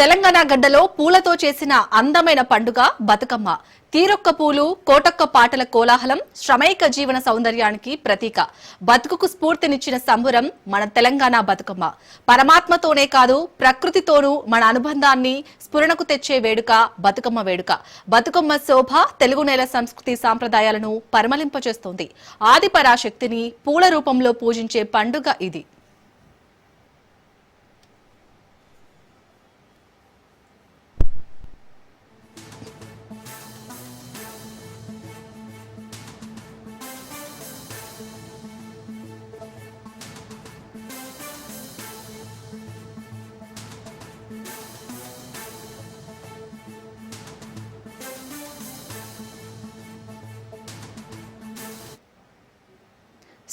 తెలంగాణ గడ్డలో పూలతో చేసిన అందమైన పండుగ బతుకమ్మ. తీరొక్క పూలు, కోటొక్క పాటల కోలాహలం శ్రమైక జీవన సౌందర్యానికి ప్రతీక. బతుకుకు స్ఫూర్తినిచ్చిన సంబురం మన తెలంగాణ బతుకమ్మ. పరమాత్మతోనే కాదు ప్రకృతితోనూ మన అనుబంధాన్ని స్ఫురణకు తెచ్చే వేడుక బతుకమ్మ వేడుక. బతుకమ్మ శోభ తెలుగు నేల సంస్కృతి సాంప్రదాయాలను పరిమళింపచేస్తోంది. ఆదిపరాశక్తిని పూల రూపంలో పూజించే పండుగ ఇది.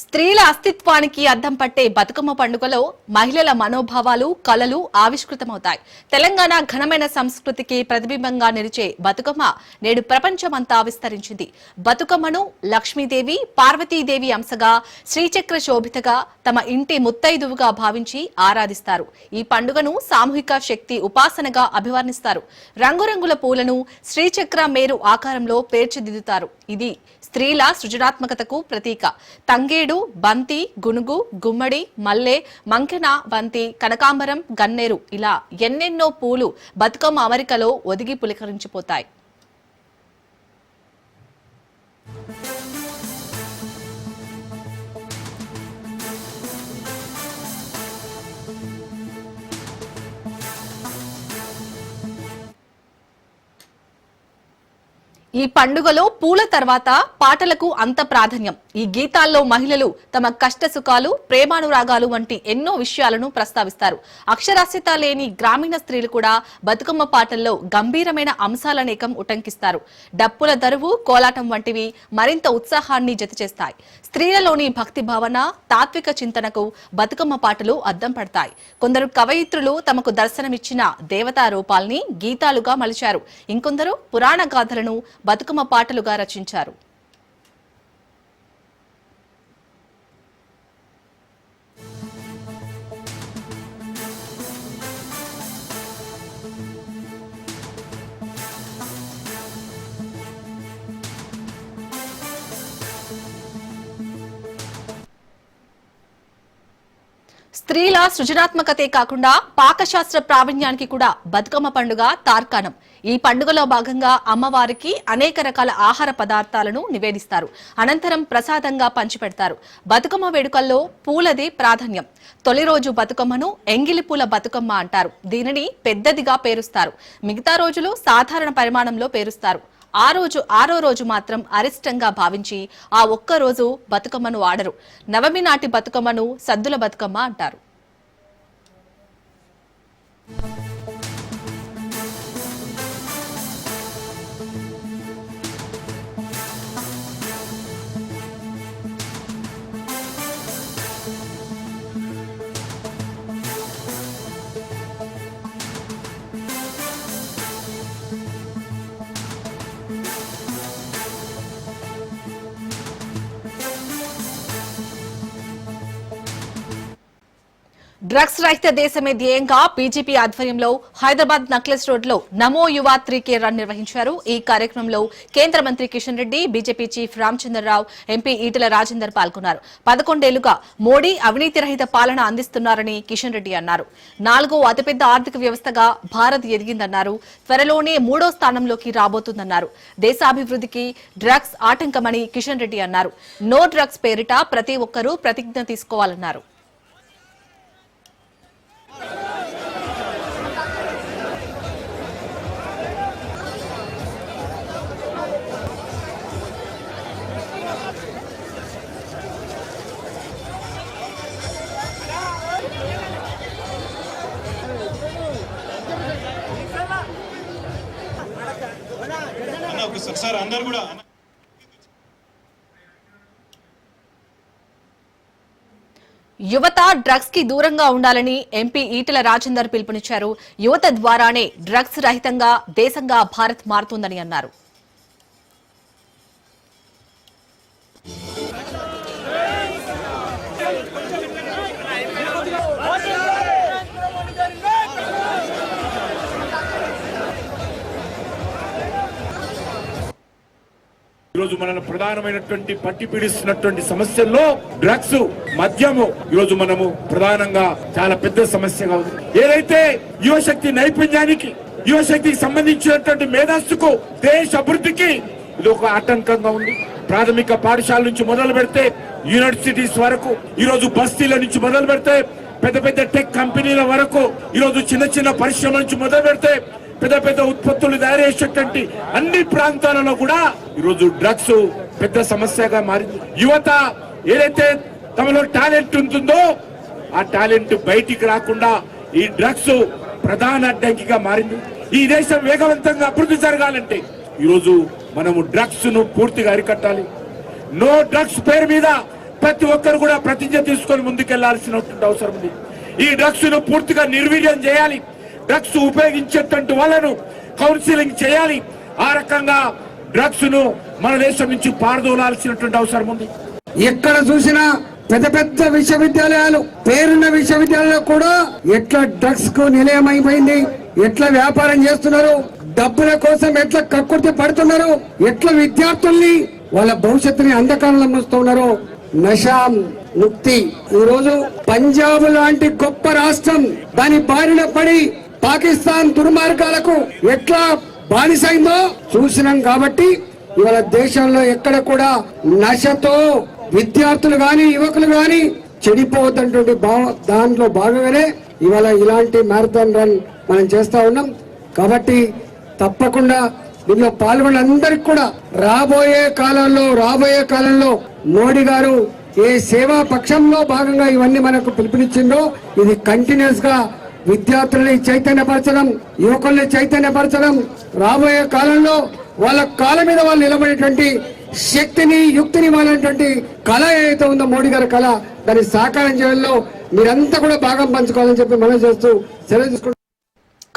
స్త్రీల అస్తిత్వానికి అద్దం పట్టే బతుకమ్మ పండుగలో మహిళల మనోభావాలు, కళలు ఆవిష్కృతమవుతాయి. తెలంగాణ ఘనమైన సంస్కృతికి ప్రతిబింబంగా నిలిచే బతుకమ్మ నేడు ప్రపంచమంతా విస్తరించింది. బతుకమ్మను లక్ష్మీదేవి, పార్వతీదేవి అంశగా, శ్రీచక్ర శోభితగా, తమ ఇంటి ముత్తైదువుగా భావించి ఆరాధిస్తారు. ఈ పండుగను సామూహిక శక్తి ఉపాసనగా అభివర్ణిస్తారు. రంగురంగుల పూలను శ్రీచక్ర మేరు ఆకారంలో పేర్చిదిద్దుతారు. ఇది స్త్రీల సృజనాత్మకతకు ప్రతీక. తంగేడు, బంతి, గునుగు, గుమ్మడి, మల్లె, మంకెన, బంతి, కనకాంబరం, గన్నేరు ఇలా ఎన్నెన్నో పూలు బతుకమ్మ అమరికలో ఒదిగి పులకరించిపోతాయి. ఈ పండుగలో పూల తర్వాత పాటలకు అంత ప్రాధాన్యం. ఈ గీతాల్లో మహిళలు తమ కష్ట సుఖాలు, ప్రేమానురాగాలు వంటి ఎన్నో విషయాలను ప్రస్తావిస్తారు. అక్షరాస్యత లేని గ్రామీణ స్త్రీలు కూడా బతుకమ్మ పాటల్లో గంభీరమైన అంశాలనేకం ఉటంకిస్తారు. డప్పుల దరువు, కోలాటం వంటివి మరింత ఉత్సాహాన్ని జతచేస్తాయి. స్త్రీలలోని భక్తి భావన, తాత్విక చింతనకు బతుకమ్మ పాటలు అద్దం పడతాయి. కొందరు కవయిత్రులు తమకు దర్శనమిచ్చిన దేవతా రూపాల్ని గీతాలుగా మలిచారు. ఇంకొందరు పురాణ గాథలను బతుకమ్మ పాటలుగా రచించారు. స్త్రీల సృజనాత్మకతే కాకుండా పాకశాస్త్ర ప్రావీణ్యానికి కూడా బతుకమ్మ పండుగ తార్కాణం. ఈ పండుగలో భాగంగా అమ్మవారికి అనేక రకాల ఆహార పదార్థాలను నివేదిస్తారు. అనంతరం ప్రసాదంగా పంచిపెడతారు. బతుకమ్మ వేడుకల్లో పూలది ప్రాధాన్యం. తొలి రోజు బతుకమ్మను ఎంగిలి పూల బతుకమ్మ అంటారు. దీనిని పెద్దదిగా పేరుస్తారు. మిగతా రోజులు సాధారణ పరిమాణంలో పేరుస్తారు. ఆరో రోజు మాత్రం అరిష్టంగా భావించి ఆ ఒక్క రోజు బతుకమ్మను ఆడరు. నవమి నాటి బతుకమ్మను సద్దుల బతుకమ్మ అంటారు. డ్రగ్స్ రహిత దేశమే ధ్యేయంగా బీజేపీ ఆధ్వర్యంలో హైదరాబాద్ నక్లెస్ రోడ్ లో నమో యువ 3K రన్ నిర్వహించారు. ఈ కార్యక్రమంలో కేంద్ర మంత్రి Kishan Reddy, BJP chief Ramachandra Rao, MP Etela Rajender పాల్గొన్నారు. 11 ఏళ్లుగా మోడీ అవినీతి రహిత పాలన అందిస్తున్నారని కిషన్ రెడ్డి అన్నారు. 4వ అతిపెద్ద ఆర్థిక వ్యవస్థగా భారత్ ఎదిగిందన్నారు. త్వరలోనే 3వ స్థానంలోకి రాబోతుందన్నారు. దేశాభివృద్ధికి డ్రగ్స్ ఆటంకమని కిషన్ రెడ్డి అన్నారు. నో డ్రగ్స్ పేరిట ప్రతి ఒక్కరూ ప్రతిజ్ఞ తీసుకోవాలన్నారు. యువత డ్రగ్స్ కి దూరంగా ఉండాలని ఎంపీ ఈటెల రాజేందర్ పిలుపునిచ్చారు. యువత ద్వారానే డ్రగ్స్ రహితంగా దేశంగా భారత్ మారుతుందని అన్నారు. ఈరోజు మన ప్రధానమైనటువంటి పట్టి పీడిస్తున్నటువంటి సమస్యల్లో డ్రగ్స్, మద్యము ఈరోజు మనము ప్రధానంగా చాలా పెద్ద సమస్యగా ఉంది. ఏదైతే యువశక్తి నైపుణ్యానికి, యువశక్తికి సంబంధించినటువంటి మేధస్సుకు, దేశ అభివృద్ధికి ఇది ఒక ఆటంకంగా ఉంది. ప్రాథమిక పాఠశాల నుంచి మొదలు పెడితే యూనివర్సిటీస్ వరకు, ఈరోజు బస్తీల నుంచి మొదలు పెడితే పెద్ద పెద్ద టెక్ కంపెనీల వరకు, ఈరోజు చిన్న చిన్న పరిశ్రమల నుంచి మొదలు పెడితే పెద్ద పెద్ద ఉత్పత్తులు తయారు చేసేటువంటి అన్ని ప్రాంతాలలో కూడా ఈరోజు డ్రగ్స్ పెద్ద సమస్యగా మారింది. యువత ఏదైతే తమలో టాలెంట్ ఉంటుందో ఆ టాలెంట్ బయటికి రాకుండా ఈ డ్రగ్స్ ప్రధాన అడ్డంకిగా మారింది. ఈ దేశం వేగవంతంగా అభివృద్ధి జరగాలంటే ఈరోజు మనము డ్రగ్స్ ను పూర్తిగా అరికట్టాలి. నో డ్రగ్స్ పేరు మీద ప్రతి ఒక్కరు కూడా ప్రతిజ్ఞ తీసుకొని ముందుకెళ్లాల్సినటువంటి అవసరం ఉంది. ఈ డ్రగ్స్ ను పూర్తిగా నిర్వీర్యం చేయాలి. డ్రగ్స్ ఉపయోగించేటువంటి వాళ్ళను కౌన్సిలింగ్ చేయాలి. ఆ రకంగా డ్రగ్స్ ను మన దేశం నుంచి పారదోలాల్సినటువంటి అవసరం ఉంది. ఎక్కడ చూసినా పెద్ద పెద్ద విశ్వవిద్యాలయాలు, పేరున్న విశ్వవిద్యాలయాలు కూడా ఎట్లా డ్రగ్స్ కు నిలయమైపోయింది, ఎట్లా వ్యాపారం చేస్తున్నారు, డబ్బుల కోసం ఎట్లా కక్కుర్తి పడుతున్నారు, ఎట్లా విద్యార్థుల్ని వాళ్ళ భవిష్యత్తుని అంధకారంలో మూస్తున్నారు. నషా ముక్తి ఈ రోజు పంజాబ్ లాంటి గొప్ప రాష్ట్రం దాని బారిన పడి పాకిస్తాన్ దుర్మార్గాలకు ఎట్లా బానిసైందో చూసినాం. కాబట్టి ఇవాళ దేశంలో ఎక్కడ కూడా నశతో విద్యార్థులు గాని, యువకులు గాని చెడిపోవద్దంటే దాంట్లో భాగంగానే ఇవాళ ఇలాంటి మ్యారథాన్ రన్ మనం చేస్తా ఉన్నాం. కాబట్టి తప్పకుండా దీనిలో పాల్గొన్న అందరికి కూడా రాబోయే కాలంలో మోడీ గారు ఏ సేవా పక్షంలో భాగంగా ఇవన్నీ మనకు పిలుపునిచ్చిందో ఇది కంటిన్యూస్ గా విద్యార్థుల్ని చైతన్యపరచడం, యువకుల్ని చైతన్యపరచడం, రాబోయే కాలంలో వాళ్ళ కాళ్ళ మీద వాళ్ళు నిలబడేటువంటి శక్తిని, యుక్తిని వాళ్ళటువంటి కళ ఏదైతే ఉందో మోడీ గారి కళ, దాన్ని సాకారం చేయడంలో మీరంతా కూడా భాగం పంచుకోవాలని చెప్పి మనం చేస్తూ సెలవు తీసుకుంటాం.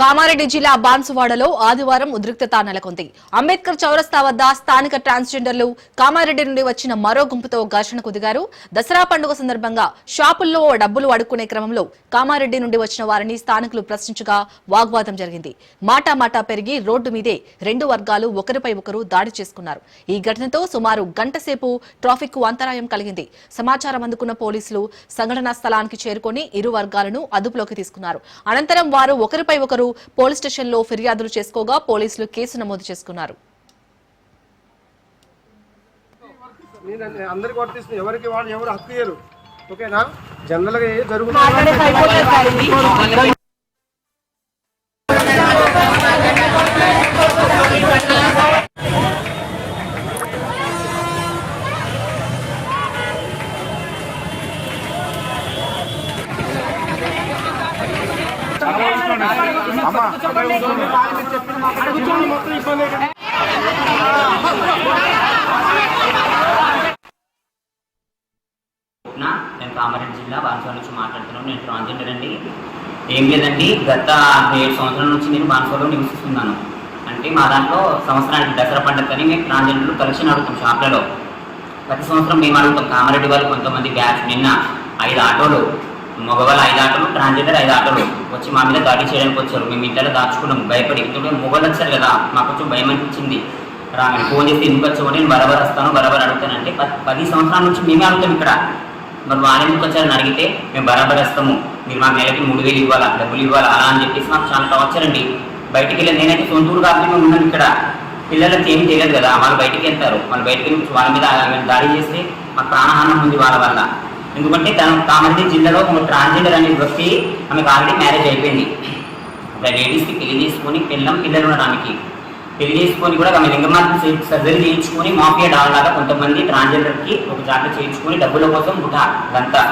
కామారెడ్డి జిల్లా బాన్సువాడలో ఆదివారం ఉద్రిక్తత నెలకొంది. అంబేద్కర్ చౌరస్తా వద్ద స్థానిక ట్రాన్స్జెండర్లు కామారెడ్డి నుండి వచ్చిన మరో గుంపుతో ఘర్షణకు దిగారు. దసరా పండుగ సందర్భంగా షాపుల్లో డబ్బులు అడుక్కునే క్రమంలో కామారెడ్డి నుండి వచ్చిన వారిని స్థానికులు ప్రశ్నించగా వాగ్వాదం జరిగింది. మాటా పెరిగి రోడ్డు మీదే రెండు వర్గాలు ఒకరిపై ఒకరు దాడి చేసుకున్నారు. ఈ ఘటనతో సుమారు గంట సేపు ట్రాఫిక్ కు అంతరాయం కలిగింది. సమాచారం అందుకున్న పోలీసులు సంఘటనా స్థలానికి చేరుకుని ఇరు వర్గాలను అదుపులోకి తీసుకున్నారు. అనంతరం వారు ఒకరిపై ఒకరు పోలీస్ స్టేషన్ లో ఫిర్యాదులు చేసుకోగా పోలీసులు కేసు నమోదు చేసుకున్నారు. అందరికి వర్తిస్తుంది, ఎవరికి వాళ్ళు ఎవరు హక్కు ఇయ్యరు. ఓకేనా? జనరల్ గా జరుగుతుంది. నేను కామారెడ్డి జిల్లా బాన్సువాడ నుంచి మాట్లాడుతున్నాను. నేను ట్రాన్స్జెండర్ అండి. ఏం లేదండి, గత 7 సంవత్సరాల నుంచి నేను బాన్సువాడలో నివసిస్తున్నాను. అంటే మా దాంట్లో సంవత్సరానికి దసరా పండుగని మేము ట్రాన్స్జెండర్లు కలెక్షన్ అడుగుతాం షాప్లలో. ప్రతి సంవత్సరం మేము అడుగుతాం. కామారెడ్డి వాళ్ళు కొంతమంది బ్యాచ్ నిన్న 5 ఆటోలు, మగవాళ్ళు 5 ఆటోలు, ట్రాన్స్జెండర్ 5 ఆటోలు వచ్చి మా మీద దాడి చేయడానికి వచ్చారు. మేము ఇంట్లో దాచుకున్నాం భయపడి. ఎందుకంటే మొగలు వచ్చారు కదా, మాకు కొంచెం భయం అనిపించింది. రామని ఫోన్ చేసి ఎందుకు వచ్చామని నేను బరాబర్ వస్తాను, బరాబర్ అడుగుతానంటే 10 సంవత్సరాల నుంచి మేమే అడుగుతాం ఇక్కడ. మరి వాళ్ళు ఎందుకు వచ్చారని అడిగితే మేము బరాబర్ వస్తాము, మీరు మాకు నెలకి 3000 ఇవ్వాలా, డబ్బులు ఇవ్వాలా అలా అని చెప్పేసి మాకు చాలా టార్చర్ అండి. బయటికి వెళ్ళి నేనైతే సొంతూరు కాబట్టి మేము ఉన్నాం ఇక్కడ. పిల్లలకి ఏం తెలియదు కదా, వాళ్ళు బయటికి వెళ్తారు. వాళ్ళు బయటికి వాళ్ళ మీద దాడి చేస్తే మాకు ప్రాణహానం ఉంది వాళ్ళ వల్ల. ఎందుకంటే కామారెడ్డి జిల్లాలో ఒక ట్రాన్స్జెండర్ అనే వ్యక్తి ఆమెకు ఆల్రెడీ మ్యారేజ్ అయిపోయింది. లేడీస్కి పెళ్లి చేసుకొని పిల్లలు ఉన్నారు. ఆమెకి పెళ్లి చేసుకొని కూడా ఆమె లింగమార్పు సర్జరీ చేయించుకొని మాఫియా డాల్లాగా కొంతమంది ట్రాన్స్జెండర్కి ఒక జాగ్రత్త చేయించుకొని డబ్బుల కోసం బుటా అదంతా.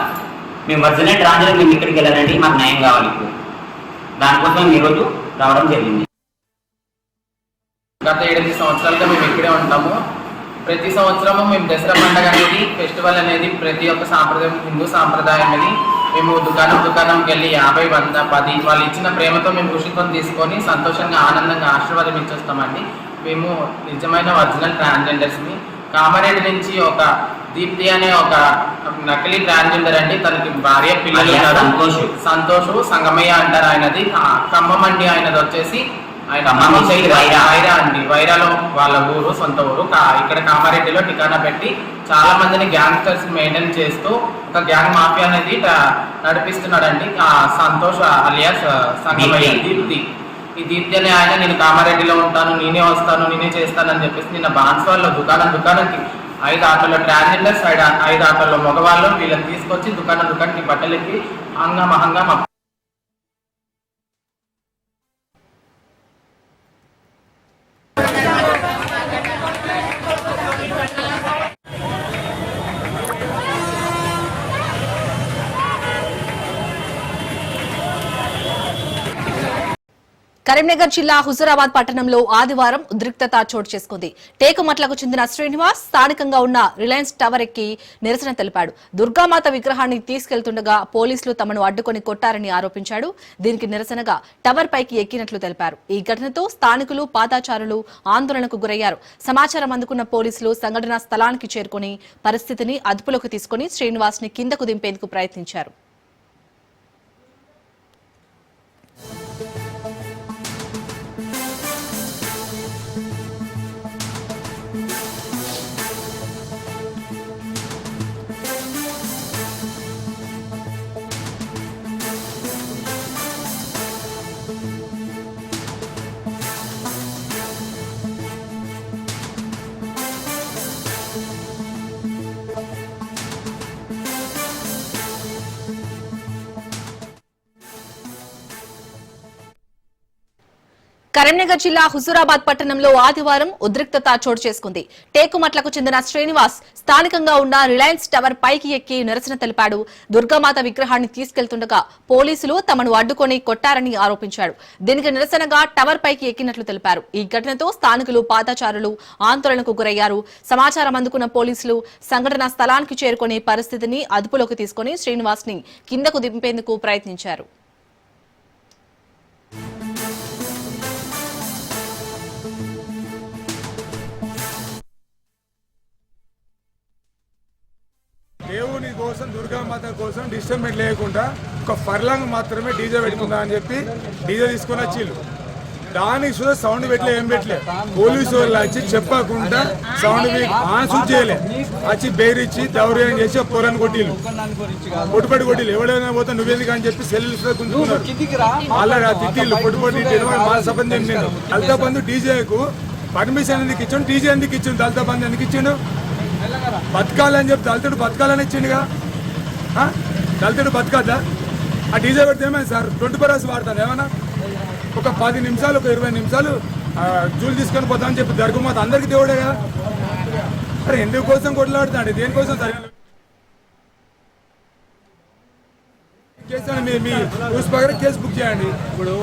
మేము ఒరిజినల్ ట్రాన్స్జెండర్ మేము ఇక్కడికి వెళ్ళాలండి, మాకు న్యాయం కావాలి. ఇప్పుడు దానికోసం మేము ఈరోజు రావడం జరిగింది. గత 8 సంవత్సరాలుగా మేము ఇక్కడే ఉంటాము. ప్రతి సంవత్సరము మేము దసరా పండుగ అనేది, ఫెస్టివల్ అనేది ప్రతి ఒక్క సాంప్రదాయం, హిందూ సాంప్రదాయం అది. మేము దుకాణంకి వెళ్ళి 50, 100, 10 వాళ్ళు ఇచ్చిన ప్రేమతో మేము ఖుషితో తీసుకొని సంతోషంగా ఆనందంగా ఆశీర్వాదం ఇచ్చేస్తామండి. మేము నిజమైన ఒరిజినల్ ట్రాన్స్జెండర్స్ని. కామారెడ్డి నుంచి ఒక దీప్తి అనే ఒక నకిలీ ట్రాన్స్జెండర్ అండి. తనకి భార్య పిల్లలు ఉన్నారు. సంతోష్ సంగమయ్య అంటారు ఆయనది. ఖమ్మం అండి ఆయనది వచ్చేసి ఆయన ఖమ్మం నుంచి వైరా. వైరా అండి. వైరాలో వాళ్ళ ఊరు, సొంత ఊరు. ఇక్కడ కామారెడ్డిలో ఠికానా పెట్టి చాలా మందిని గ్యాంగ్స్టర్స్ మెయింటైన్ చేస్తూ ఒక గ్యాంగ్ మాఫియా అనేది నడిపిస్తున్నాడండి. సంతోష్ అలియాస్ సంగమయ్య దీప్తి. ఈ దీప్తి అనే ఆయన నేను కామారెడ్డిలో ఉంటాను, నేనే వస్తాను, నేనే చేస్తానని చెప్పేసి నిన్న బాన్స్వాడలో దుకాణానికి 5 ఆటోలో ట్రాన్స్జెండర్స్, 5 ఆటోలో మగవాళ్ళు వీళ్ళని తీసుకొచ్చి దుకాణానికి బట్టలెక్కి హంగామా కరీంనగర్ జిల్లా హుజూరాబాద్ పట్టణంలో ఆదివారం ఉద్రిక్తత చోటు చేసుకుంది. టేకుమట్లకు చెందిన శ్రీనివాస్ స్థానికంగా ఉన్న రిలయన్స్ టవర్ ఎక్కి నిరసన తెలిపాడు. దుర్గామాత విగ్రహాన్ని తీసుకెళ్తుండగా పోలీసులు తమను అడ్డుకొని కొట్టారని ఆరోపించాడు. దీనికి నిరసనగా టవర్ పైకి ఎక్కినట్లు తెలిపారు. ఈ ఘటనతో స్థానికులు, పాదాచారులు ఆందోళనకు గురయ్యారు. సమాచారం అందుకున్న పోలీసులు సంఘటనా స్థలానికి చేరుకుని పరిస్థితిని అదుపులోకి తీసుకుని శ్రీనివాస్ ని కిందకు దింపేందుకు ప్రయత్నించారు. కరీంనగర్ జిల్లా హుజూరాబాద్ పట్టణంలో ఆదివారం ఉద్రిక్తత చోటు చేసుకుంది. టేకుమట్లకు చెందిన శ్రీనివాస్ స్థానికంగా ఉన్న రిలయన్స్ టవర్ పైకి ఎక్కి నిరసన తెలిపాడు. దుర్గామాత విగ్రహాన్ని తీసుకెళ్తుండగా పోలీసులు తమను అడ్డుకొని కొట్టారని ఆరోపించాడు. దీనికి నిరసనగా టవర్ పైకి ఎక్కినట్లు తెలిపారు. ఈ ఘటనతో స్థానికులు, పాదచారులు ఆందోళనకు గురయ్యారు. సమాచారం అందుకున్న పోలీసులు సంఘటనా స్థలానికి చేరుకుని పరిస్థితిని అదుపులోకి తీసుకుని శ్రీనివాస్ ని కిందకు దింపేందుకు ప్రయత్నించారు. దేవుని కోసం, దుర్గామాత కోసం డిస్టర్బెంట్ లేకుండా ఒక ఫర్లాంగ్ మాత్రమే డీజే పెట్టుకుందా అని చెప్పి డీజే తీసుకొని వచ్చిళ్ళు. దానికి కూడా సౌండ్ పెట్టలే, ఏం పెట్టలే. పోలీసు వాళ్ళు వచ్చి చెప్పకుండా సౌండ్ ఆన్సూట్ చేయలే, వచ్చి బెయిరిచ్చి దౌర్యం చేసి పొరని కొట్టిళ్ళు, పొట్టుపడి కొట్టిళ్ళు. ఎవడైనా పోతే నువ్వేందుకు అని చెప్పి సెల్లు గుంజుకున్నారు. అలా తిట్టిళ్ళు, పొట్టుపడి మా సంబంధం నేను దళిత బంధు డీజేకు పర్మిషన్ ఎందుకు ఇచ్చాను, డీజే ఎందుకు ఇచ్చిండు, దళిత బంధు ఎందుకు ఇచ్చిండు? బతకాలని చెప్పి దళితుడు బతకాలని ఇచ్చిండుగా. దళితుడు బతకద్దా? ఆ డీజే పెడితే ఏమైంది సార్? 24 hours వాడతాను ఏమన్నా? ఒక 10 నిమిషాలు, ఒక 20 నిమిషాలు జూలు తీసుకొని పోతామని చెప్పి దుర్గమాత అందరికీ దేవుడే కదా. అరే ఎందుకోసం కొట్లాడుతాడు, దేనికోసం? కేసు మీ న్యూస్ ప్రకారం కేసు బుక్ చేయండి. ఇప్పుడు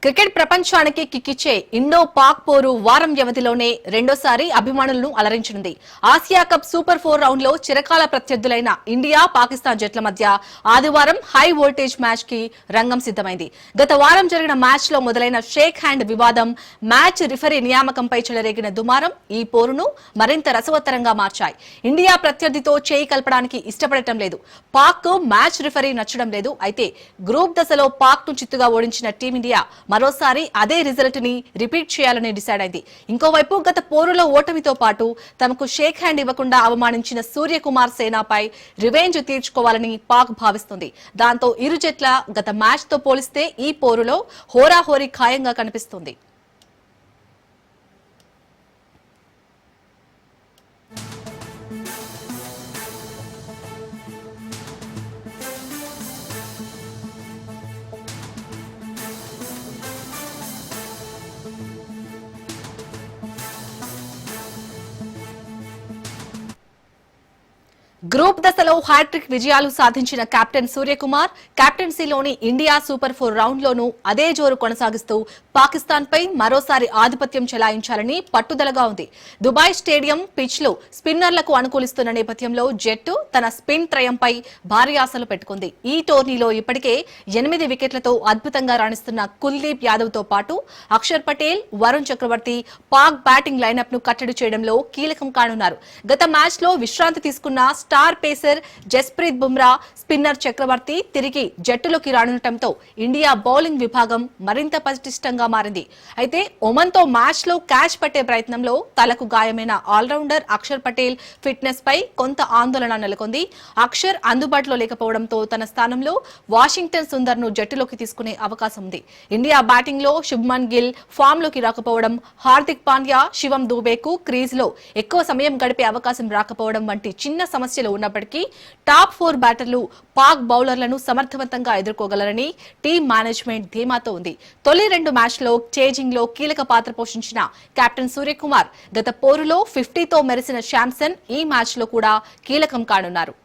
క్రికెట్ ప్రపంచానికి కిక్కిచ్చే ఇండో పాక్ పోరు వారం వ్యవధిలోనే రెండోసారి అభిమానులను అలరించనుంది. ఆసియా కప్ సూపర్ 4 రౌండ్ లో చిరకాల ప్రత్యర్థులైన ఇండియా, పాకిస్తాన్ జట్ల మధ్య ఆదివారం హై వోల్టేజ్ మ్యాచ్ కి రంగం సిద్దమైంది. గత వారం జరిగిన మ్యాచ్ లో మొదలైన షేక్ హ్యాండ్ వివాదం, మ్యాచ్ రిఫరీ నియామకంపై చెలరేగిన దుమారం ఈ పోరును మరింత రసవత్తరంగా మార్చాయి. ఇండియా ప్రత్యర్థితో చేయి కలపడానికి ఇష్టపడటం లేదు. పాక్ మ్యాచ్ రిఫరీ నచ్చడం లేదు. అయితే గ్రూప్ దశలో పాక్ ను చిత్తుగా ఓడించిన టీమిండియా మరోసారి అదే రిజల్ట్ ని రిపీట్ చేయాలని డిసైడ్ అయింది. ఇంకోవైపు గత పోరులో ఓటమితో పాటు తమకు షేక్ హ్యాండ్ ఇవ్వకుండా అవమానించిన సూర్యకుమార్ సేనాపై రివెంజ్ తీర్చుకోవాలని పాక్ భావిస్తుంది. దాంతో ఇరు జట్ల గత మ్యాచ్ తో పోలిస్తే ఈ పోరులో హోరాహోరీ ఖాయంగా కనిపిస్తుంది. గ్రూప్ దశలో హ్యాట్రిక్ విజయాలు సాధించిన కెప్టెన్ సూర్యకుమార్ కెప్టెన్సీలోని ఇండియా సూపర్ 4 రౌండ్లోనూ అదే జోరు కొనసాగిస్తూ పాకిస్తాన్ పై మరోసారి ఆధిపత్యం చెలాయించాలని పట్టుదలగా ఉంది. దుబాయ్ స్టేడియం పిచ్లు స్పిన్నర్లకు అనుకూలిస్తున్న నేపథ్యంలో జట్టు తన స్పిన్ త్రయంపై భారీ ఆశలు పెట్టుకుంది. ఈ టోర్నీలో ఇప్పటికే 8 వికెట్లతో అద్భుతంగా రాణిస్తున్న కుల్దీప్ యాదవ్ తో పాటు అక్షర్ పటేల్, వరుణ్ చక్రవర్తి పాక్ బ్యాటింగ్ లైనప్ ను కట్టడి చేయడంలో కీలకం కానున్నారు. గత మ్యాచ్ లో విశ్రాంతి తీసుకున్న star star pacer Jasprit Bumrah, spinner Chakravarthy తిరిగి జట్టులోకి రానుండటంతో ఇండియా బౌలింగ్ విభాగం మరింత పటిష్టంగా మారింది. అయితే ఒమన్తో మ్యాచ్లో క్యాచ్ పట్టే ప్రయత్నంలో తలకు గాయమైన ఆల్రౌండర్ అక్షర్ పటేల్ ఫిట్నెస్ పై కొంత ఆందోళన నెలకొంది. అక్షర్ అందుబాటులో లేకపోవడంతో తన స్థానంలో వాషింగ్టన్ సుందర్ ను జట్టులోకి తీసుకునే అవకాశం ఉంది. ఇండియా బ్యాటింగ్ లో శుభ్మన్ గిల్ ఫామ్ లోకి రాకపోవడం, హార్దిక్ పాండ్యా, శివం దూబేకు క్రీజ్ లో ఎక్కువ సమయం గడిపే అవకాశం రాకపోవడం వంటి చిన్న సమస్యలు ఉన్నప్పటికీ టాప్ 4 బ్యాటర్లు పాక్ బౌలర్లను సమర్థవంతంగా ఎదుర్కోగలరని టీం మేనేజ్మెంట్ ధీమాతో ఉంది. తొలి 2 మ్యాచ్లో చేజింగ్ లో కీలక పాత్ర పోషించిన కెప్టెన్ సూర్యకుమార్ గత పోరులో 50తో మెరిసిన శాంసన్ ఈ మ్యాచ్ లో కూడా కీలకం కానున్నారు.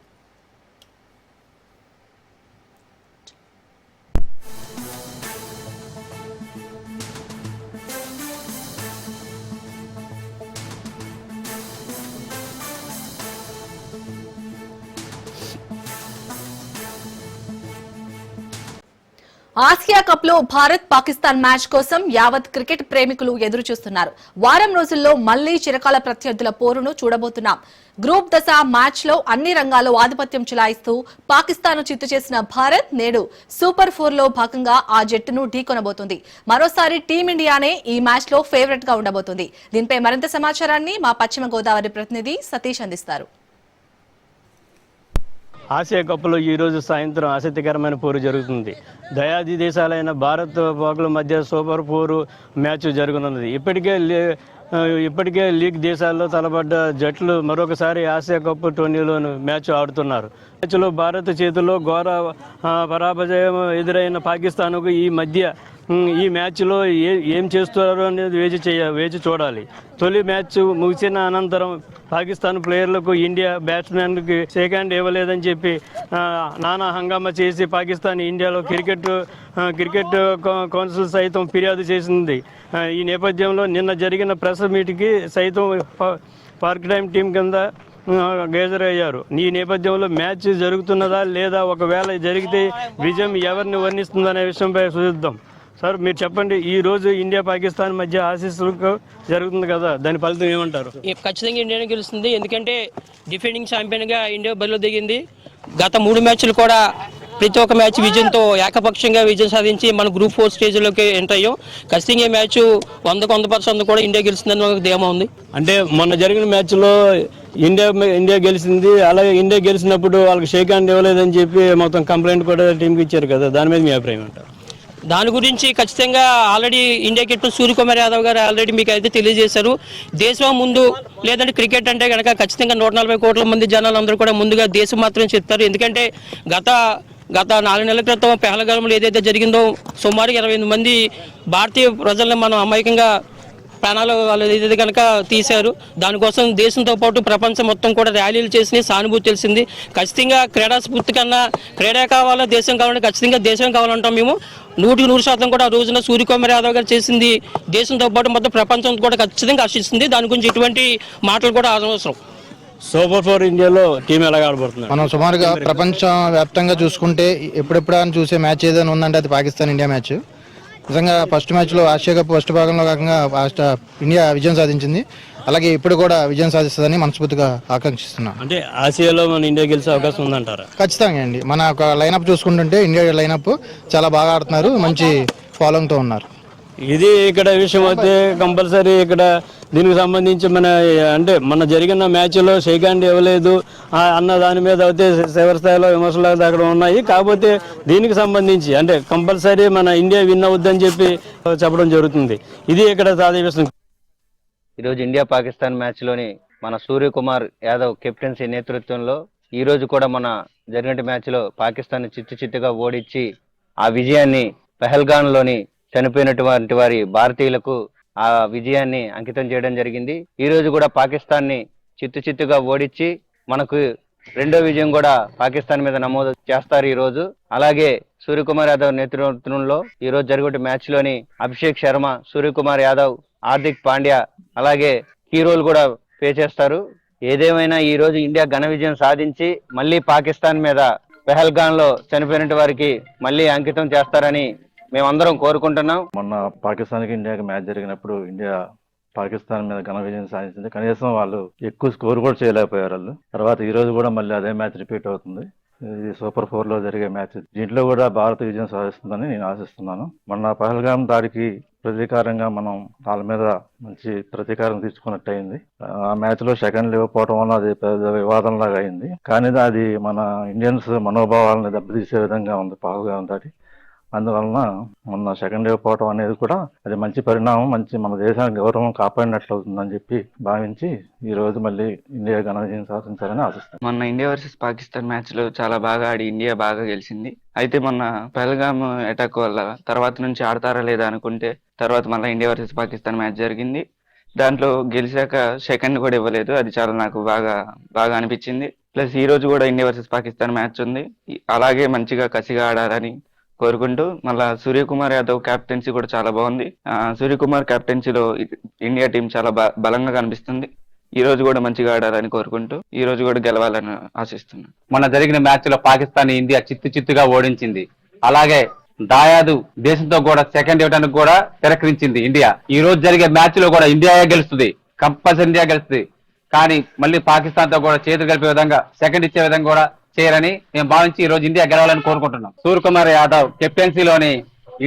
ఆసియా కప్ లో భారత్ పాకిస్తాన్ మ్యాచ్ కోసం యావత్ క్రికెట్ ప్రేమికులు ఎదురు చూస్తున్నారు. వారం రోజుల్లో మళ్లీ చిరకాల ప్రత్యర్థుల పోరును చూడబోతున్నాం. గ్రూప్ దశ మ్యాచ్ లో అన్ని రంగాల్లో ఆధిపత్యం చెలాయిస్తూ పాకిస్తాన్ చిత్తు చేసిన భారత్ నేడు సూపర్ 4 లో భాగంగా ఆ జట్టును ఢీకొనబోతుంది. మరోసారి టీమిండియానే ఈ మ్యాచ్ లో ఫేవరెట్ గా ఉండబోతుంది. దీనిపై మరింత సమాచారాన్ని మా పశ్చిమ గోదావరి ప్రతినిధి సతీష్ అందిస్తారు. ఆసియా కప్లో ఈరోజు సాయంత్రం ఆసక్తికరమైన పోరు జరుగుతుంది. దయాది దేశాలైన భారత్ పాకుల మధ్య సూపర్ 4 మ్యాచ్ జరగనున్నది. ఇప్పటికే లీగ్ దేశాల్లో తలపడ్డ జట్లు మరొకసారి ఆసియా కప్ టోర్నీలోను మ్యాచ్ ఆడుతున్నారు. మ్యాచ్లో భారత్ చేతిలో ఘోర పరాజయం ఎదురైన పాకిస్తాన్కు ఈ మ్యాచ్లో ఏం చేస్తున్నారో అనేది వేచి చూడాలి. తొలి మ్యాచ్ ముగిసిన అనంతరం పాకిస్తాన్ ప్లేయర్లకు ఇండియా బ్యాట్స్మెన్కి షేక్ హ్యాండ్ ఇవ్వలేదని చెప్పి నానా హంగామా చేసి పాకిస్తాన్ ఇండియాలో క్రికెట్ కౌన్సిల్ సైతం ఫిర్యాదు చేసింది. ఈ నేపథ్యంలో నిన్న జరిగిన ప్రెస్ మీట్కి సైతం పార్క్ టైమ్ టీం కింద గేజరయ్యారు. ఈ నేపథ్యంలో మ్యాచ్ జరుగుతున్నదా లేదా, ఒకవేళ జరిగితే విజయం ఎవరిని వర్ణిస్తుందనే విషయంపై చూద్దాం. సార్, మీరు చెప్పండి, ఈ రోజు ఇండియా పాకిస్తాన్ మధ్య ఆశీస్సులకు జరుగుతుంది కదా, దాని ఫలితం ఏమంటారు? ఖచ్చితంగా ఇండియానే గెలుస్తుంది. ఎందుకంటే డిఫెండింగ్ ఛాంపియన్గా ఇండియా బరిలో దిగింది. గత 3 మ్యాచ్లు కూడా ప్రతి ఒక్క మ్యాచ్ విజయంతో ఏకపక్షంగా విజయం సాధించి మన గ్రూప్ 4 స్టేజ్లోకి ఎంటర్ అయ్యాం. ఖచ్చితంగా ఈ మ్యాచ్ 100% కూడా ఇండియా గెలుస్తుందని మనకు ధీమా ఉంది. అంటే మొన్న జరిగిన మ్యాచ్లో ఇండియా గెలిచింది. అలాగే ఇండియా గెలిచినప్పుడు వాళ్ళకి షేక్ హ్యాండ్ ఇవ్వలేదని చెప్పి మొత్తం కంప్లైంట్ కూడా టీంకి ఇచ్చారు కదా, దాని మీద మీ అభిప్రాయం అంటారు? దాని గురించి ఖచ్చితంగా already India captain Suryakumar Yadav గారు ఆల్రెడీ మీకు అయితే తెలియజేశారు. దేశం ముందు లేదంటే క్రికెట్ అంటే కనుక ఖచ్చితంగా 140 కోట్ల మంది జనాలు అందరూ కూడా ముందుగా దేశం మాత్రమే చెప్తారు. ఎందుకంటే గత 4 నెలల క్రితం పెహల్గాంలో ఏదైతే జరిగిందో సుమారు 28 మంది భారతీయ ప్రజలను మనం అమాయకంగా ప్రాణాలు వాళ్ళు ఏదైతే కనుక తీశారు. దానికోసం దేశంతో పాటు ప్రపంచం మొత్తం కూడా ర్యాలీలు చేసి సానుభూతి తెలిసింది. ఖచ్చితంగా క్రీడా స్ఫూర్తి కన్నా క్రీడా కావాలా, దేశం కావాలంటే ఖచ్చితంగా దేశం కావాలంటాం మేము. 100% కూడా ఆ రోజున సూర్యకుమార్ యాదవ్ గారు చేసింది దేశంతో పాటు మొత్తం ప్రపంచం కూడా ఖచ్చితంగా హర్షిస్తుంది. దాని గురించి ఎటువంటి మాటలు కూడా అనవసరం. సూపర్ 4 ఇండియాలో టీం ఎలా ఆడబడుతుంది? మనం సుమారుగా ప్రపంచ వ్యాప్తంగా చూసుకుంటే ఎప్పుడెప్పుడు చూసే మ్యాచ్ ఏదైనా ఉందంటే అది పాకిస్తాన్ ఇండియా మ్యాచ్. నిజంగా ఫస్ట్ మ్యాచ్లో ఆసియా కప్ ఫస్ట్ భాగంలో కాకుండా ఇండియా విజయం సాధించింది. అలాగే ఇప్పుడు కూడా విజయం సాధిస్తుందని మనస్ఫూర్తిగా ఆకాంక్షిస్తున్నాం. అంటే ఆసియాలో మన ఇండియా గెలిచే అవకాశం ఉందంటారా? ఖచ్చితంగా అండి. మన ఒక లైనప్ చూసుకుంటుంటే ఇండియా లైనప్ చాలా బాగా ఆడుతున్నారు, మంచి ఫాలోయింగ్తో ఉన్నారు. ఇది ఇక్కడ విషయం అయితే కంపల్సరీ ఇక్కడ దీనికి సంబంధించి మన జరిగిన మ్యాచ్లో షేక్ హ్యాండ్ ఇవ్వలేదు అన్న దాని మీద అయితే చివరి స్థాయిలో విమర్శలు అక్కడ ఉన్నాయి. కాకపోతే దీనికి సంబంధించి అంటే కంపల్సరీ మన ఇండియా విన్ అవుద్దని చెప్పి చెప్పడం జరుగుతుంది. ఇది ఇక్కడ తాజా విషయం. ఈరోజు ఇండియా పాకిస్తాన్ మ్యాచ్లోని మన సూర్యకుమార్ యాదవ్ కెప్టెన్సీ నేతృత్వంలో ఈ రోజు కూడా మన జరిగిన మ్యాచ్లో పాకిస్తాన్ చిత్తుగా ఓడించి ఆ విజయాన్ని పెహల్గాన్లోని చనిపోయినటువంటి వారి భారతీయులకు ఆ విజయాన్ని అంకితం చేయడం జరిగింది. ఈ రోజు కూడా పాకిస్తాన్ని చిత్తుగా ఓడించి మనకు 2వ విజయం కూడా పాకిస్తాన్ మీద నమోదు చేస్తారు ఈ రోజు. అలాగే సూర్యకుమార్ యాదవ్ నేతృత్వంలో ఈ రోజు జరిగే మ్యాచ్ లోని అభిషేక్ శర్మ, సూర్యకుమార్ యాదవ్, హార్దిక్ పాండ్యా అలాగే కీ రోల్ కూడా ప్లే చేస్తారు. ఏదేమైనా ఈ రోజు ఇండియా ఘన విజయం సాధించి మళ్ళీ పాకిస్తాన్ మీద పెహల్గాన్ లో చనిపోయిన వారికి మళ్ళీ అంకితం చేస్తారని మేమందరం కోరుకుంటున్నాం. మొన్న పాకిస్తాన్కి ఇండియాకి మ్యాచ్ జరిగినప్పుడు ఇండియా పాకిస్తాన్ మీద ఘన విజయం సాధించింది. కనీసం వాళ్ళు ఎక్కువ స్కోర్ కూడా చేయలేకపోయారు వాళ్ళు. తర్వాత ఈ రోజు కూడా మళ్ళీ అదే మ్యాచ్ రిపీట్ అవుతుంది. ఇది సూపర్ 4 లో జరిగే మ్యాచ్. దీంట్లో కూడా భారత్ విజయం సాధిస్తుందని నేను ఆశిస్తున్నాను. మొన్న పహల్గాం దాడికి ప్రతీకారంగా మనం వాళ్ళ మీద మంచి ప్రతీకారం తీర్చుకున్నట్టు అయింది. ఆ మ్యాచ్ లో సెకండ్ ఇవ్వకపోవడం వల్ల అది పెద్ద వివాదం లాగా అయింది. కానీ అది మన ఇండియన్స్ మనోభావాలను దెబ్బతీసే విధంగా ఉంది పహల్గాం దాడి. అందువలన మొన్న సెకండ్ ఇవ్వకపోవడం అనేది కూడా అది మంచి పరిణామం, మంచి మన దేశానికి గౌరవం కాపాడినట్లు అవుతుందని చెప్పి భావించి ఈ రోజు మళ్ళీ ఇండియా ఘన విజయం సాధించాలని ఆశిస్తాను. మొన్న ఇండియా వర్సెస్ పాకిస్తాన్ మ్యాచ్ లో చాలా బాగా ఆడి ఇండియా బాగా గెలిచింది. అయితే మొన్న పహల్గామ్ అటాక్ వల్ల తర్వాత నుంచి ఆడతారా లేదా అనుకుంటే తర్వాత మళ్ళీ ఇండియా వర్సెస్ పాకిస్తాన్ మ్యాచ్ జరిగింది. దాంట్లో గెలిచాక సెకండ్ కూడా ఇవ్వలేదు. అది చాలా నాకు బాగా అనిపించింది. ప్లస్ ఈ రోజు కూడా ఇండియా వర్సెస్ పాకిస్తాన్ మ్యాచ్ ఉంది. అలాగే మంచిగా కసిగా ఆడాలని కోరుకుంటూ మళ్ళా సూర్యకుమార్ యాదవ్ కెప్టెన్సీ కూడా చాలా బాగుంది. సూర్యకుమార్ కెప్టెన్సీలో ఇండియా టీం చాలా బలంగా కనిపిస్తుంది. ఈ రోజు కూడా మంచిగా ఆడాలని కోరుకుంటూ ఈ రోజు కూడా గెలవాలని ఆశిస్తున్నాను. మొన్న జరిగిన మ్యాచ్ లో పాకిస్తాన్ ఇండియా చిత్తుగా ఓడించింది. అలాగే దాయాదు దేశంతో కూడా సెకండ్ ఇవ్వడానికి కూడా తిరస్కరించింది ఇండియా. ఈ రోజు జరిగే మ్యాచ్ లో కూడా ఇండియా గెలుస్తుంది, కంపల్సరీ ఇండియా గెలుస్తుంది. కానీ మళ్ళీ పాకిస్తాన్ తో కూడా చేతులు కలిపే విధంగా సెకండ్ ఇచ్చే విధంగా కూడా చేయాలని మేము భావించి ఈ రోజు ఇండియా గెలవాలని కోరుకుంటున్నాం. సూర్యకుమార్ యాదవ్ కెప్టెన్సీలోని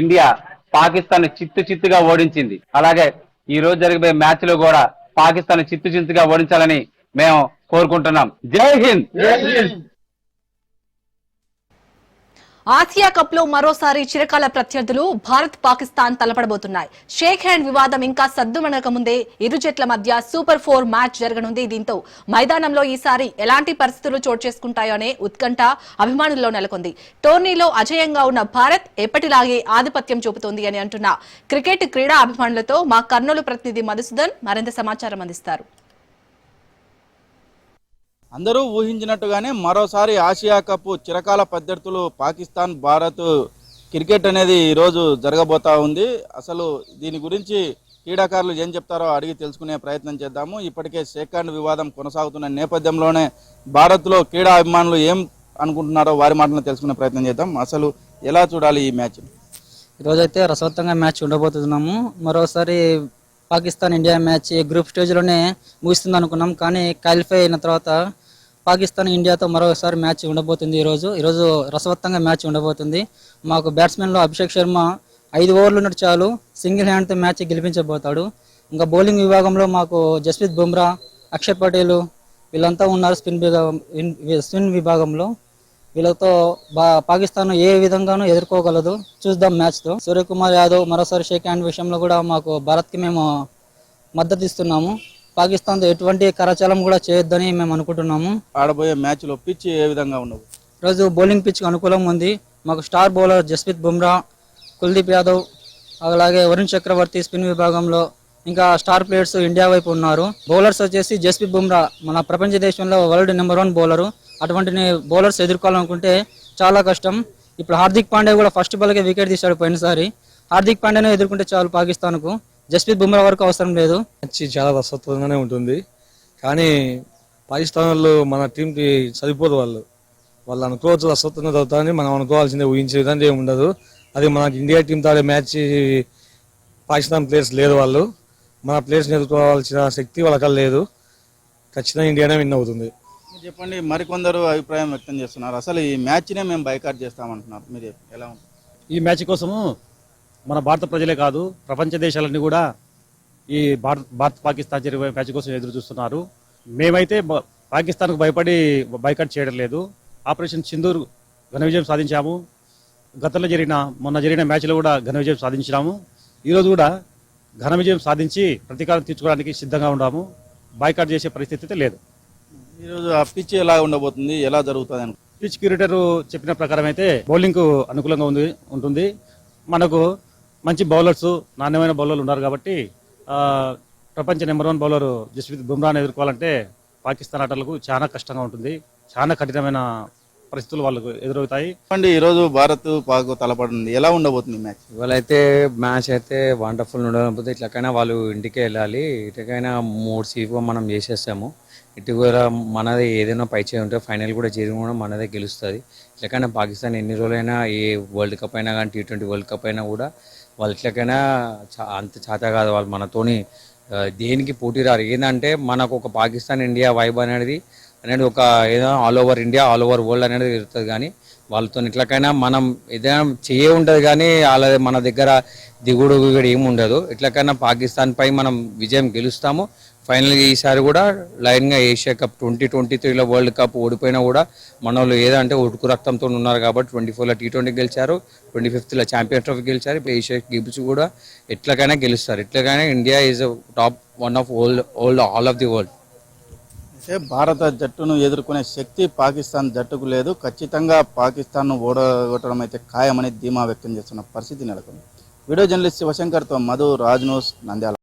ఇండియా పాకిస్తాన్ చిత్తుగా ఓడించింది. అలాగే ఈ రోజు జరిగే మ్యాచ్ లో కూడా పాకిస్తాన్ చిత్తుగా ఓడించాలని మేము కోరుకుంటున్నాం. జై హింద్. ఆసియా కప్ లో మరోసారి చిరకాల ప్రత్యర్థులు భారత్ పాకిస్తాన్ తలపడబోతున్నాయి. షేక్ హ్యాండ్ వివాదం ఇంకా సద్దుమణక ముందే ఇరు జట్ల మధ్య సూపర్ 4 మ్యాచ్ జరగనుంది. దీంతో మైదానంలో ఈసారి ఎలాంటి పరిస్థితులు చోటు చేసుకుంటాయో అనే ఉత్కంఠ అభిమానుల్లో నెలకొంది. టోర్నీలో అజేయంగా ఉన్న భారత్ ఎప్పటిలాగే ఆధిపత్యం చూపుతోంది అని అంటున్న క్రికెట్ క్రీడా అభిమానులతో మా కర్నూలు ప్రతినిధి మధుసూదన్ మరింత సమాచారం అందిస్తారు. అందరూ ఊహించినట్టుగానే మరోసారి ఆసియా కప్ చిరకాల ప్రత్యర్థులు పాకిస్తాన్ భారత్ క్రికెట్ అనేది ఈరోజు జరగబోతా ఉంది. అసలు దీని గురించి క్రీడాకారులు ఏం చెప్తారో అడిగి తెలుసుకునే ప్రయత్నం చేద్దాము. ఇప్పటికే షేక్ హ్యాండ్ వివాదం కొనసాగుతున్న నేపథ్యంలోనే భారత్లో క్రీడా అభిమానులు ఏం అనుకుంటున్నారో వారి మాటలను తెలుసుకునే ప్రయత్నం చేద్దాం. అసలు ఎలా చూడాలి ఈ మ్యాచ్? ఈరోజైతే రసవత్తంగా మ్యాచ్ ఉండబోతున్నాము. మరోసారి పాకిస్తాన్ ఇండియా మ్యాచ్ గ్రూప్ స్టేజ్లోనే ముగుస్తుంది అనుకున్నాం, కానీ క్వాలిఫై అయిన తర్వాత పాకిస్తాన్ ఇండియాతో మరోసారి మ్యాచ్ ఉండబోతుంది. ఈరోజు రసవత్తంగా మ్యాచ్ ఉండబోతుంది. మాకు బ్యాట్స్మెన్లో అభిషేక్ శర్మ 5 ఓవర్లు ఉన్నట్టు చాలు సింగిల్ హ్యాండ్తో మ్యాచ్ గెలిపించబోతాడు. ఇంకా బౌలింగ్ విభాగంలో మాకు జస్ప్రీత్ బుమ్రా, అక్షర్ పటేల్ వీళ్ళంతా ఉన్నారు. స్పిన్ విభాగంలో వీళ్ళతో పాకిస్తాన్ ఏ విధంగానూ ఎదుర్కోగలదు. చూద్దాం మ్యాచ్తో. సూర్యకుమార్ యాదవ్ మరోసారి షేక్ హ్యాండ్ విషయంలో కూడా మాకు భారత్కి మేము మద్దతు ఇస్తున్నాము. పాకిస్తాన్తో ఎటువంటి కరచాలం కూడా చేయొద్దని మేము అనుకుంటున్నాము. ఆడబోయే మ్యాచ్లో పిచ్ ఏ విధంగా ఉండదు? ఈరోజు బౌలింగ్ పిచ్కి అనుకూలంగా ఉంది. మాకు స్టార్ బౌలర్ జస్ప్రీత్ బుమ్రా, కుల్దీప్ యాదవ్, అలాగే వరుణ్ చక్రవర్తి స్పిన్ విభాగంలో ఇంకా స్టార్ ప్లేయర్స్ ఇండియా వైపు ఉన్నారు. బౌలర్స్ వచ్చేసి జస్ప్రీత్ బుమ్రా మన ప్రపంచ దేశంలో వరల్డ్ నెంబర్ 1 బౌలరు. అటువంటి బౌలర్స్ ఎదుర్కోవాలనుకుంటే చాలా కష్టం. ఇప్పుడు హార్దిక్ పాండే కూడా ఫస్ట్ బాల్కే వికెట్ తీశాడు పోయినసారి. హార్దిక్ పాండేనే ఎదుర్కొంటే చాలు పాకిస్తాన్కు. జస్ప్రీత్ బుమ్రా వరకు అవసరం లేదు. చాలా రసవత్వంగానే ఉంటుంది, కానీ పాకిస్తాన్ వాళ్ళు మన టీంకి సరిపోదు. వాళ్ళు అనుకోవచ్చు రసవత్వంగా చదువుతారని, మనం అనుకోవాల్సిందే. ఊహించే విధంగా ఏమి ఉండదు. అది మనకి ఇండియా టీం తాడే మ్యాచ్ పాకిస్తాన్ ప్లేయర్స్ లేదు. వాళ్ళు మన ప్లేయర్స్ని ఎదుర్కోవాల్సిన శక్తి వాళ్ళకి లేదు. ఖచ్చితంగా ఇండియానే విన్ అవుతుంది. చెప్పండి, మరికొందరు అభిప్రాయం వ్యక్తం చేస్తున్నారు. అసలు ఈ మ్యాచ్నే మేము బైకాట్ చేస్తామంటున్నారు. మీరు ఎలా ఉంటుంది? ఈ మ్యాచ్ కోసము మన భారత ప్రజలే కాదు, ప్రపంచ దేశాలన్నీ కూడా ఈ భారత్ పాకిస్తాన్ జరిగే మ్యాచ్ కోసం ఎదురు చూస్తున్నారు. మేమైతే పాకిస్తాన్కు భయపడి బైకాట్ చేయడం లేదు. ఆపరేషన్ సింధూర్ ఘన విజయం సాధించాము. గతంలో మొన్న జరిగిన మ్యాచ్లో కూడా ఘన విజయం సాధించినాము. ఈరోజు కూడా ఘన విజయం సాధించి ప్రతీకారం తీర్చుకోవడానికి సిద్ధంగా ఉన్నాము. బైకాట్ చేసే పరిస్థితి అయితే లేదు. ఈరోజు ఆ పిచ్ ఎలా ఉండబోతుంది, ఎలా జరుగుతుంది? పిచ్ క్యూరేటర్ చెప్పిన ప్రకారం అయితే బౌలింగ్కు అనుకూలంగా ఉంటుంది. మనకు మంచి బౌలర్స్, నాణ్యమైన బౌలర్లు ఉన్నారు కాబట్టి ప్రపంచ నెంబర్ 1 బౌలర్ జస్ప్రీత్ బుమ్రాని ఎదుర్కోవాలంటే పాకిస్తాన్ ఆటలకు చాలా కష్టంగా ఉంటుంది. చాలా కఠినమైన పరిస్థితులు వాళ్ళకు ఎదురవుతాయి. ఈరోజు భారత్ పాక్ తలపడింది, ఎలా ఉండబోతుంది మ్యాచ్? ఇవాళ అయితే మ్యాచ్ అయితే వండర్ఫుల్ ఉండకపోతే ఇట్లకైనా వాళ్ళు ఇంటికే వెళ్ళాలి. ఇటుకైనా 3 సీఫ్గా మనం చేసేస్తాము. ఇటు కూడా మనది ఏదైనా పై చేయి ఉంటే ఫైనల్ కూడా చేరి కూడా మనదే గెలుస్తుంది. ఇట్లకైనా పాకిస్తాన్ ఎన్ని రోజులైనా ఏ వరల్డ్ కప్ అయినా కానీ T20 వరల్డ్ కప్ అయినా కూడా వాళ్ళు ఇట్లకైనా అంత చేత కాదు. వాళ్ళు మనతోని దేనికి పోటీ రారు. ఏంటంటే మనకు ఒక పాకిస్తాన్ ఇండియా వైబ్ అనేది ఒక ఏదో all over India all over world అనేది జరుగుతుంది. కానీ వాళ్ళతో ఎట్లకైనా మనం ఏదైనా ఉంటుంది కానీ వాళ్ళ మన దగ్గర దిగుడు ఏమి ఉండదు. ఎట్లకైనా పాకిస్తాన్ పై మనం విజయం గెలుస్తాము. ఫైనల్గా ఈసారి కూడా లైన్గా ఏషియా కప్ 2023లో వరల్డ్ కప్ ఓడిపోయినా కూడా మన వాళ్ళు ఏదంటే ఉడుకు రక్తంతో ఉన్నారు కాబట్టి 24లో T20 గెలిచారు, 25లో ఛాంపియన్ ట్రోఫీ గెలిచారు. ఇప్పుడు ఏషియా గేమ్స్ కూడా ఎట్లకైనా గెలుస్తారు. ఎట్లకైనా India is top one of all of the world. అయితే భారత జట్టును ఎదుర్కొనే శక్తి పాకిస్తాన్ జట్టుకు లేదు. ఖచ్చితంగా పాకిస్తాన్ను ఓడగొట్టడం అయితే ఖాయమని ధీమా వ్యక్తం చేస్తున్న పరిస్థితి నెలకొంది. వీడియో జర్నలిస్ట్ శివశంకర్తో మధు, రాజ్ న్యూస్, నంద్యాల.